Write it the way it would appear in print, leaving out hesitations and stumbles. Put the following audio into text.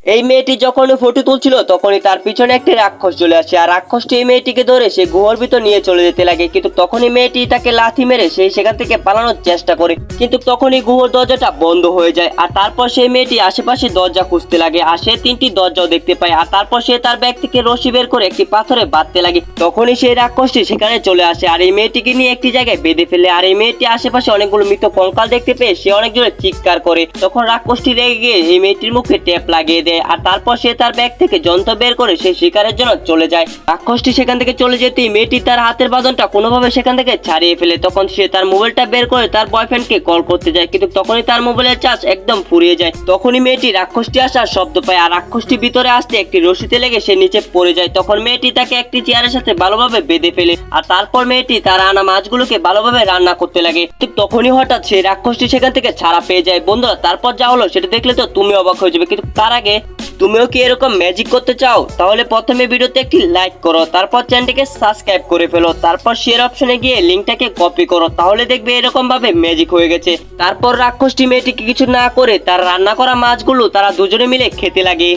এই মেয়েটি যখনই ফটো তুলছিল তখনই তার পিছনে একটি রাক্ষস চলে আসে, আর রাক্ষসটি এই মেয়েটিকে ধরে সে গুহার ভিতর নিয়ে চলে যেতে লাগে। কিন্তু তখনই মেয়েটি তাকে লাথি মেরে সেই সেখান থেকে পালানোর চেষ্টা করে, কিন্তু তখনই গুহার দরজাটা বন্ধ হয়ে যায়। আর তারপর সেই মেয়েটি আশেপাশে দরজা খুঁজতে লাগে, আর সে তিনটি দরজাও দেখতে পায়। আর তারপর সে তার ব্যাগ থেকে রশি বের করে একটি পাথরে বাঁধতে লাগে। তখনই সেই রাক্ষসটি সেখানে চলে আসে আর এই মেয়েটিকে নিয়ে একটি জায়গায় বেঁধে ফেলে। আর এই মেয়েটি আশেপাশে অনেকগুলো মৃত কঙ্কাল দেখতে পেয়ে সে অনেক জোরে চিৎকার করে। তখন রাক্ষসটি রেগে গিয়ে এই মেয়েটির মুখে টেপ লাগিয়ে দেয়, আর তারপর সে তার ব্যাগ থেকে যন্ত্র বের করে সে শিকারের জন্য চলে যায়। রাক্ষসটি সেখান থেকে চলে যেতেই মেয়েটি তার হাতের বাঁধনটা কোনোভাবে সেখান থেকে ছাড়িয়ে ফেলে। তখন সে তার মোবাইলটা বের করে তার বয়ফ্রেন্ডকে কল করতে যায়, কিন্তু তখনই তার মোবাইলের চার্জ একদম ফুরিয়ে যায়। তখনই মেয়েটি রাক্ষসটি আসার শব্দ পায়, আর রাক্ষসটি ভিতরে আসতে একটি রশিতে লেগে সে নিচে পড়ে যায়। তখন মেয়েটি তাকে একটি চেয়ারের সাথে ভালোভাবে বেঁধে ফেলে, আর তারপর মেয়েটি তার আনা মাছগুলোকে ভালোভাবে রান্না করতে লাগে। ঠিক তখনই হঠাৎ সেই রাক্ষসটি সেখান থেকে ছাড়া পেয়ে যায়। বন্ধুরা, তারপর যা হলো সেটা দেখলে তো তুমি অবাক হয়ে যাবে, কিন্তু তার আগে তুমিও কি এরকম ম্যাজিক করতে চাও? তাহলে প্রথমে ভিডিওতে একটি লাইক করো, তারপর চ্যানেলটিকে সাবস্ক্রাইব করে ফেলো, তারপর শেয়ার অপশনে গিয়ে লিংকটাকে কপি করো, তাহলে দেখবে এরকম ভাবে ম্যাজিক হয়ে গেছে। তারপর রাক্ষসটি মেয়েটিকে কিছু না করে তার রান্না করা মাছগুলো তারা দুজনে মিলে খেতে লাগে।